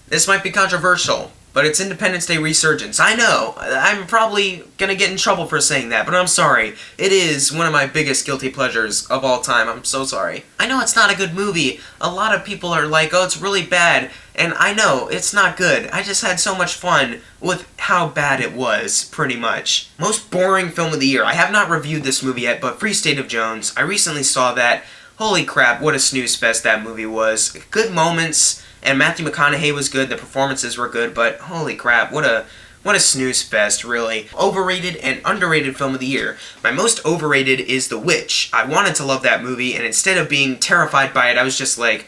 This might be controversial, but it's Independence Day Resurgence. I know, I'm probably gonna get in trouble for saying that, but I'm sorry. It is one of my biggest guilty pleasures of all time. I'm so sorry. I know it's not a good movie. A lot of people are like, oh, it's really bad. And I know, it's not good. I just had so much fun with how bad it was, pretty much. Most boring film of the year. I have not reviewed this movie yet, but Free State of Jones. I recently saw that. Holy crap, what a snooze fest that movie was. Good moments. And Matthew McConaughey was good, the performances were good, but holy crap, what a snooze fest, really. Overrated and underrated film of the year. My most overrated is The Witch. I wanted to love that movie, and instead of being terrified by it, I was just like,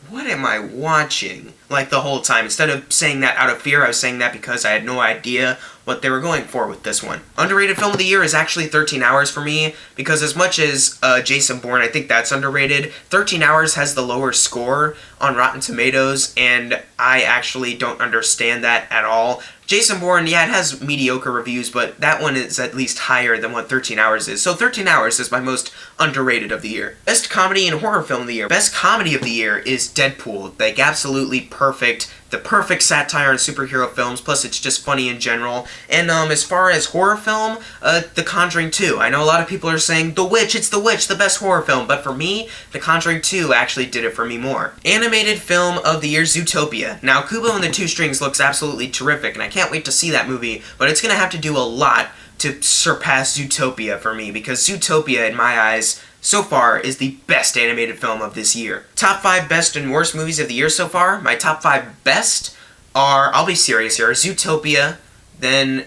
what am I watching? Like, the whole time. Instead of saying that out of fear, I was saying that because I had no idea what they were going for with this one. Underrated film of the year is actually 13 Hours for me, because as much as Jason Bourne, I think that's underrated, 13 Hours has the lower score on Rotten Tomatoes, and I actually don't understand that at all. Jason Bourne, yeah, it has mediocre reviews, but that one is at least higher than what 13 Hours is. So 13 Hours is my most underrated of the year. Best comedy and horror film of the year. Best comedy of the year is Deadpool. Like, absolutely perfect. The perfect satire on superhero films, plus it's just funny in general. And as far as horror film, The Conjuring 2. I know a lot of people are saying, The Witch, it's The Witch, the best horror film. But for me, The Conjuring 2 actually did it for me more. Animated film of the year, Zootopia. Now, Kubo and the Two Strings looks absolutely terrific, and I can't wait to see that movie, but it's going to have to do a lot to surpass Zootopia for me, because Zootopia, in my eyes, so far, is the best animated film of this year. Top 5 best and worst movies of the year so far. My top 5 best are, I'll be serious here, Zootopia, then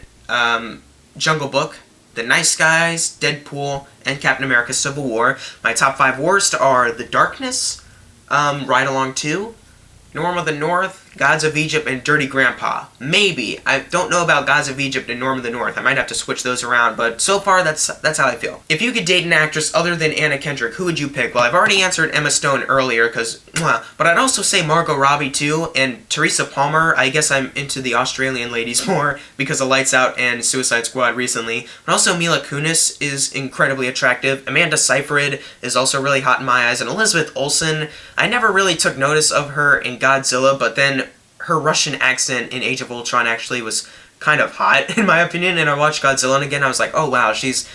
Jungle Book, The Nice Guys, Deadpool, and Captain America Civil War. My top 5 worst are The Darkness, Ride Along 2, Norm of the North, Gods of Egypt, and Dirty Grandpa. Maybe. I don't know about Gods of Egypt and Norm of the North. I might have to switch those around, but so far that's how I feel. If you could date an actress other than Anna Kendrick, who would you pick? Well, I've already answered Emma Stone earlier, but I'd also say Margot Robbie too, and Teresa Palmer. I guess I'm into the Australian ladies more because of Lights Out and Suicide Squad recently. But also Mila Kunis is incredibly attractive. Amanda Seyfried is also really hot in my eyes, and Elizabeth Olsen, I never really took notice of her in Godzilla, but then her Russian accent in Age of Ultron actually was kind of hot, in my opinion, and I watched Godzilla, and again I was like, oh wow, she's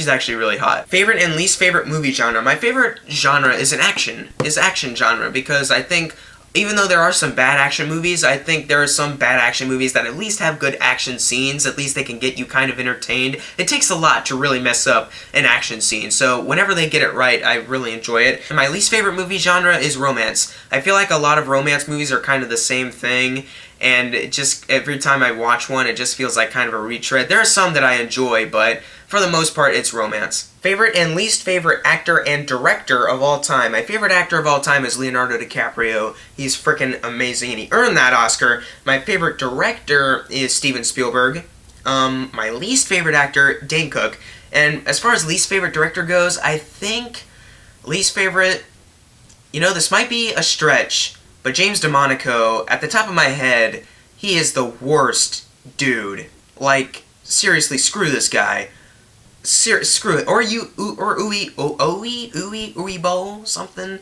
actually really hot. Favorite and least favorite movie genre. My favorite genre is action genre, because I think even though there are some bad action movies, I think there are some bad action movies that at least have good action scenes. At least they can get you kind of entertained. It takes a lot to really mess up an action scene, so whenever they get it right, I really enjoy it. And my least favorite movie genre is romance. I feel like a lot of romance movies are kind of the same thing, and it just, every time I watch one, it just feels like kind of a retread. There are some that I enjoy, but for the most part, it's romance. Favorite and least favorite actor and director of all time. My favorite actor of all time is Leonardo DiCaprio. He's freaking amazing, and he earned that Oscar. My favorite director is Steven Spielberg. My least favorite actor, Dane Cook. And as far as least favorite director goes, I think least favorite, this might be a stretch, but James DeMonaco, at the top of my head, he is the worst dude. Like, seriously, screw this guy. Screw it. Or Uwe something.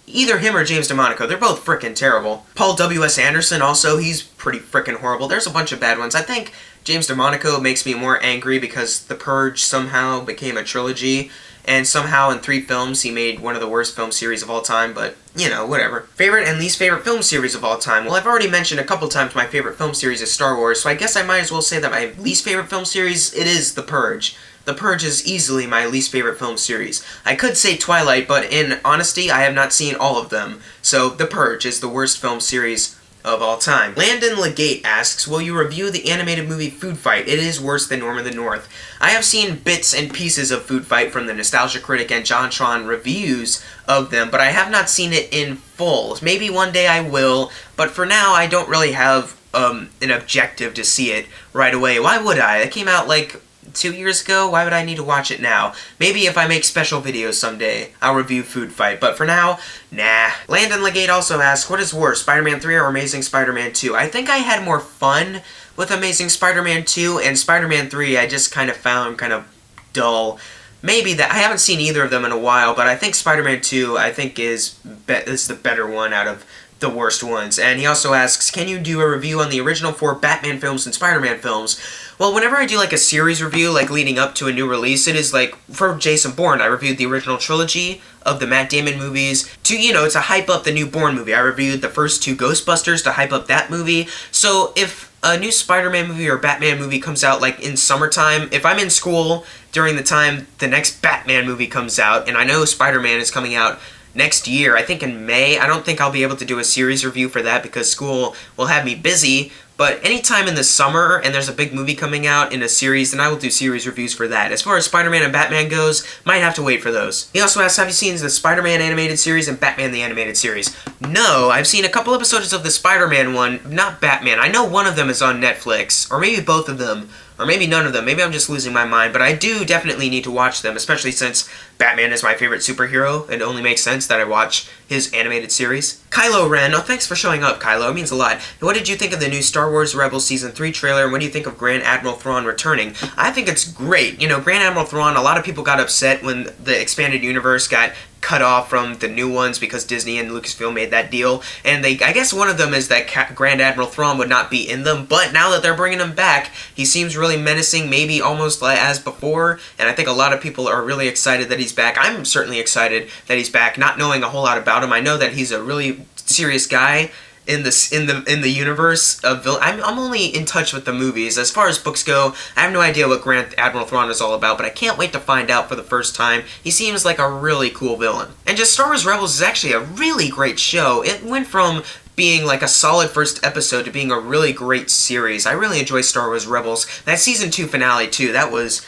Either him or James DeMonaco. They're both frickin' terrible. Paul W.S. Anderson also, he's pretty frickin' horrible. There's a bunch of bad ones. I think James DeMonaco makes me more angry because The Purge somehow became a trilogy, and somehow in 3 films he made one of the worst film series of all time, but, whatever. Favorite and least favorite film series of all time. Well, I've already mentioned a couple times my favorite film series is Star Wars, so I guess I might as well say that my least favorite film series, it is The Purge. The Purge is easily my least favorite film series. I could say Twilight, but in honesty, I have not seen all of them, so The Purge is the worst film series of all time. Landon Legate asks, will you review the animated movie Food Fight? It is worse than Norm of the North. I have seen bits and pieces of Food Fight from the Nostalgia Critic and JonTron reviews of them, but I have not seen it in full. Maybe one day I will, but for now I don't really have an objective to see it right away. Why would I? It came out like 2 years ago. Why would I need to watch it now? Maybe if I make special videos someday, I'll review Food Fight, but for now, nah. Landon Legate also asks, what is worse, Spider-Man 3 or Amazing Spider-Man 2? I think I had more fun with Amazing Spider-Man 2, and Spider-Man 3 I just kind of found kind of dull. Maybe that, I haven't seen either of them in a while, but I think Spider-Man 2, I think is the better one out of the worst ones. And he also asks, can you do a review on the original 4 Batman films and Spider-Man films? Well, whenever I do like a series review, like leading up to a new release, it is like, for Jason Bourne, I reviewed the original trilogy of the Matt Damon movies to hype up the new Bourne movie. I reviewed the first 2 Ghostbusters to hype up that movie. So if a new Spider-Man movie or Batman movie comes out like in summertime, if I'm in school during the time the next Batman movie comes out, and I know Spider-Man is coming out next year, I think in May, I don't think I'll be able to do a series review for that because school will have me busy, but anytime in the summer and there's a big movie coming out in a series, then I will do series reviews for that. As far as Spider-Man and Batman goes, might have to wait for those. He also asks, have you seen the Spider-Man animated series and Batman the animated series? No, I've seen a couple episodes of the Spider-Man one, not Batman. I know one of them is on Netflix, or maybe both of them. Or maybe none of them. Maybe I'm just losing my mind. But I do definitely need to watch them, especially since Batman is my favorite superhero. It only makes sense that I watch his animated series. Kylo Ren. Oh, thanks for showing up, Kylo. It means a lot. And what did you think of the new Star Wars Rebels Season 3 trailer? And what do you think of Grand Admiral Thrawn returning? I think it's great. Grand Admiral Thrawn, a lot of people got upset when the expanded universe got cut off from the new ones because Disney and Lucasfilm made that deal, and I guess one of them is that Grand Admiral Thrawn would not be in them, but now that they're bringing him back, he seems really menacing, maybe almost as before, and I think a lot of people are really excited that he's back. I'm certainly excited that he's back, not knowing a whole lot about him. I know that he's a really serious guy, in the universe of I'm only in touch with the movies. As far as books go, I have no idea what Grand Admiral Thrawn is all about, but I can't wait to find out for the first time. He seems like a really cool villain. And just Star Wars Rebels is actually a really great show. It went from being like a solid first episode to being a really great series. I really enjoy Star Wars Rebels. That season 2 finale too, that was...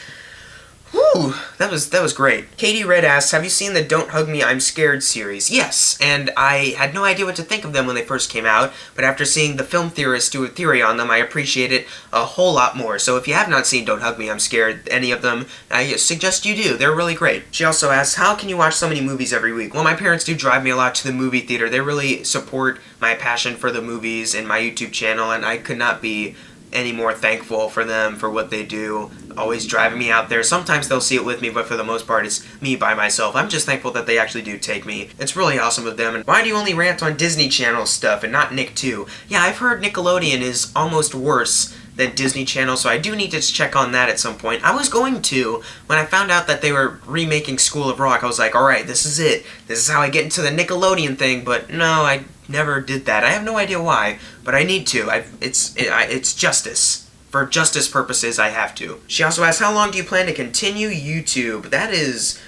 Whew, that was great. Katie Red asks, have you seen the Don't Hug Me, I'm Scared series? Yes, and I had no idea what to think of them when they first came out, but after seeing the film theorists do a theory on them, I appreciate it a whole lot more. So if you have not seen Don't Hug Me, I'm Scared, any of them, I suggest you do. They're really great. She also asks, how can you watch so many movies every week? Well, my parents do drive me a lot to the movie theater. They really support my passion for the movies and my YouTube channel, and I could not be any more thankful for them for what they do, always driving me out there. Sometimes they'll see it with me, but for the most part it's me by myself. I'm just thankful that they actually do take me. It's really awesome of them. And why do you only rant on Disney Channel stuff and not Nick 2? Yeah, I've heard Nickelodeon is almost worse than Disney Channel, so I do need to check on that at some point. I was going to, when I found out that they were remaking School of Rock, I was like, alright, this is it. This is how I get into the Nickelodeon thing, but no, I never did that. I have no idea why, but I need to. It's justice. For justice purposes, I have to. She also asks, how long do you plan to continue YouTube? That is...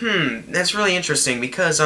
that's really interesting, because,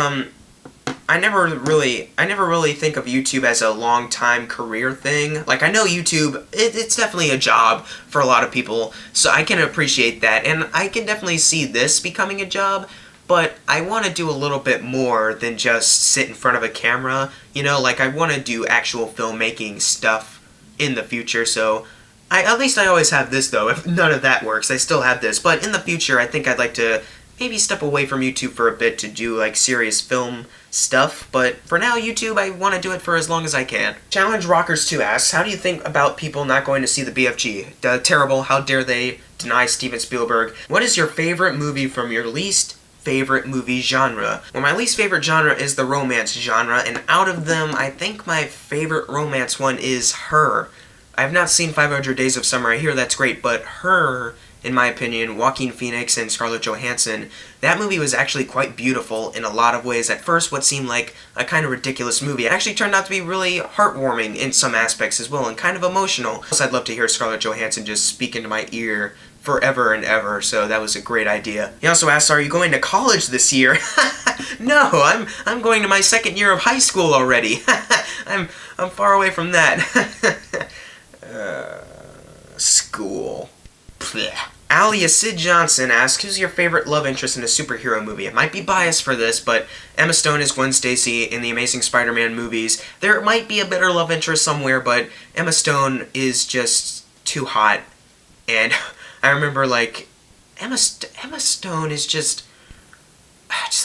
I never really think of YouTube as a long-time career thing. Like, I know YouTube, it's definitely a job for a lot of people, so I can appreciate that, and I can definitely see this becoming a job, but I want to do a little bit more than just sit in front of a camera, you know, like I want to do actual filmmaking stuff in the future, so at least I always have this though. If none of that works, I still have this, but in the future I think I'd like to maybe step away from YouTube for a bit to do like serious film stuff, but for now YouTube I want to do it for as long as I can. Challenge Rockers 2 asks, how do you think about people not going to see the BFG? Terrible, how dare they deny Steven Spielberg? What is your favorite movie from your least favorite movie genre? Well, my least favorite genre is the romance genre, and out of them, I think my favorite romance one is Her. I have not seen 500 Days of Summer. I hear that's great, but Her, in my opinion, Joaquin Phoenix and Scarlett Johansson, that movie was actually quite beautiful in a lot of ways. At first, what seemed like a kind of ridiculous movie, it actually turned out to be really heartwarming in some aspects as well, and kind of emotional. Plus, I'd love to hear Scarlett Johansson just speak into my ear forever and ever, so that was a great idea. He also asks, are you going to college this year? No, I'm going to my second year of high school already. I'm far away from that. School. Blech. Alia Sid Johnson asks, who's your favorite love interest in a superhero movie? It might be biased for this, but Emma Stone is Gwen Stacy in the Amazing Spider-Man movies. There might be a better love interest somewhere, but Emma Stone is just too hot. And I remember, like, Emma Stone is just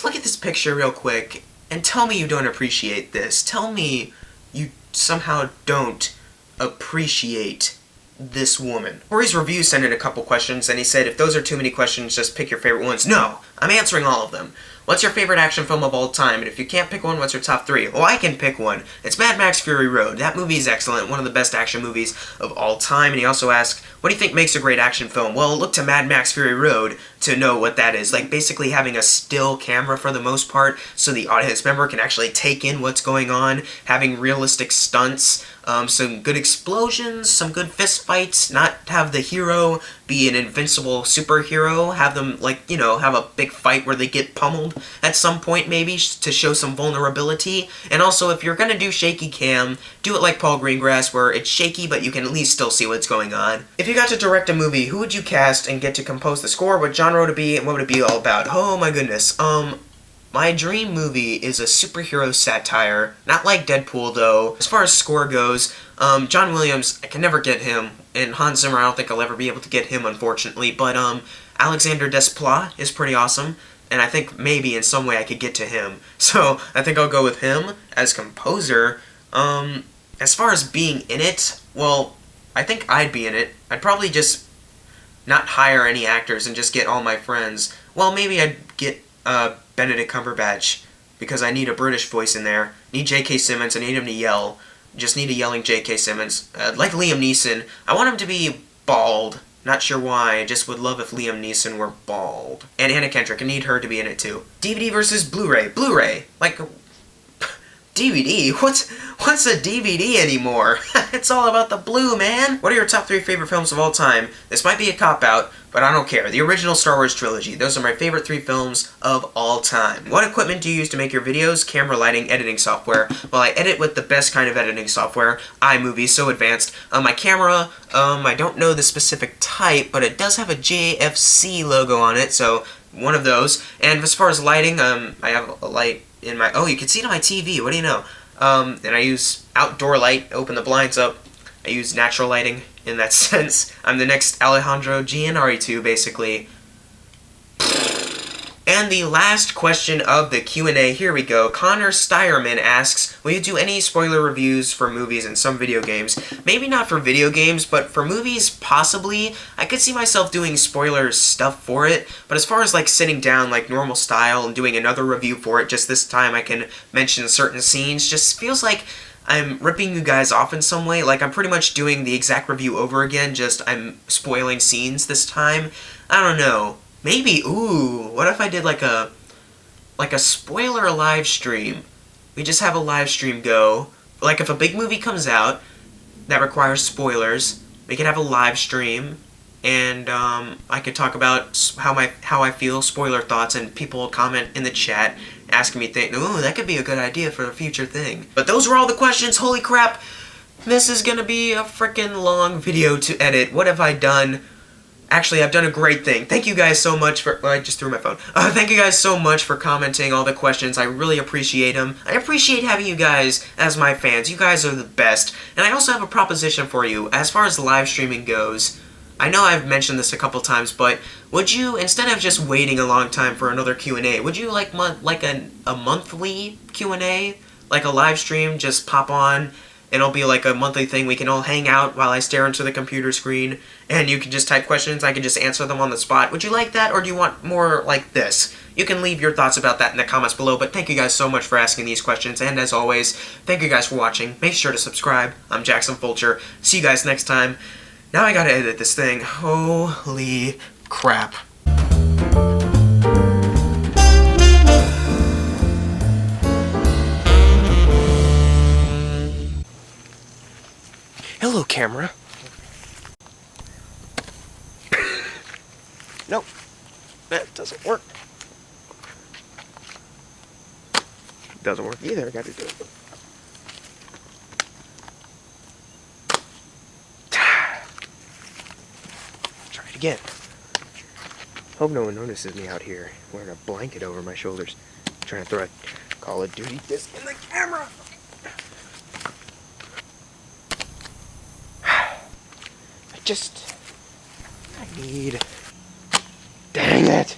look at this picture real quick and tell me you don't appreciate this. Tell me you somehow don't appreciate this woman. Corey's review sent in a couple questions, and he said, if those are too many questions, just pick your favorite ones. No! I'm answering all of them. What's your favorite action film of all time? And if you can't pick one, what's your top 3? Well, I can pick one. It's Mad Max Fury Road. That movie is excellent, one of the best action movies of all time. And he also asked, what do you think makes a great action film? Well, look to Mad Max Fury Road to know what that is. Like, basically having a still camera for the most part, so the audience member can actually take in what's going on, having realistic stunts, some good explosions, some good fist fights, not have the hero be an invincible superhero, have them, like, you know, have a big fight where they get pummeled at some point, maybe, to show some vulnerability. And also, if you're gonna do shaky cam, do it like Paul Greengrass, where it's shaky, but you can at least still see what's going on. If you got to direct a movie, who would you cast and get to compose the score? What genre would it be, and what would it be all about? Oh my goodness. My dream movie is a superhero satire. Not like Deadpool, though. As far as score goes, John Williams, I can never get him. And Hans Zimmer, I don't think I'll ever be able to get him, unfortunately. But, Alexander Desplat is pretty awesome. And I think maybe in some way I could get to him. So, I think I'll go with him as composer. As far as being in it, well, I think I'd be in it. I'd probably just not hire any actors and just get all my friends. Well, maybe I'd get, Benedict Cumberbatch, because I need a British voice in there. Need J.K. Simmons, I need him to yell. Just need a yelling J.K. Simmons. Like Liam Neeson, I want him to be bald. Not sure why, I just would love if Liam Neeson were bald. And Anna Kendrick, I need her to be in it too. DVD versus Blu-ray. Blu-ray! Like, DVD? What's a DVD anymore? It's all about the blue, man! What are your top 3 favorite films of all time? This might be a cop-out, but I don't care. The original Star Wars trilogy. Those are my favorite 3 films of all time. What equipment do you use to make your videos? Camera, lighting, editing software. Well, I edit with the best kind of editing software, iMovie, so advanced. My camera, I don't know the specific type, but it does have a JFC logo on it, so one of those. And as far as lighting, I have a light in my... Oh, you can see it on my TV. What do you know? And I use outdoor light, open the blinds up. I use natural lighting in that sense. I'm the next Alejandro Giannarritu, basically. And the last question of the Q&A, here we go. Connor Steyerman asks, will you do any spoiler reviews for movies and some video games? Maybe not for video games, but for movies, possibly. I could see myself doing spoiler stuff for it, but as far as like sitting down like normal style and doing another review for it, just this time I can mention certain scenes, just feels like I'm ripping you guys off in some way. Like I'm pretty much doing the exact review over again, just I'm spoiling scenes this time. I don't know. Maybe, ooh, what if I did like a spoiler live stream? We just have a live stream go. Like if a big movie comes out that requires spoilers, we could have a live stream, and I could talk about how I feel, spoiler thoughts, and people comment in the chat asking me things. Ooh, that could be a good idea for a future thing. But those were all the questions. Holy crap! This is gonna be a freaking long video to edit. What have I done? Actually, I've done a great thing. Thank you guys so much for... I just threw my phone. Thank you guys so much for commenting all the questions. I really appreciate them. I appreciate having you guys as my fans. You guys are the best. And I also have a proposition for you. As far as live streaming goes, I know I've mentioned this a couple times, but would you, instead of just waiting a long time for another Q&A, would you like a monthly Q&A? Like a live stream, just pop on... It'll be like a monthly thing. We can all hang out while I stare into the computer screen, and you can just type questions. I can just answer them on the spot. Would you like that, or do you want more like this? You can leave your thoughts about that in the comments below, but thank you guys so much for asking these questions, and as always, thank you guys for watching. Make sure to subscribe. I'm Jackson Fulcher. See you guys next time. Now I gotta edit this thing. Holy crap. Hello, camera. Nope, that doesn't work. Doesn't work either. I gotta do it. Try it again. Hope no one notices me out here wearing a blanket over my shoulders, trying to throw a Call of Duty disc in the camera. I need... Dang it!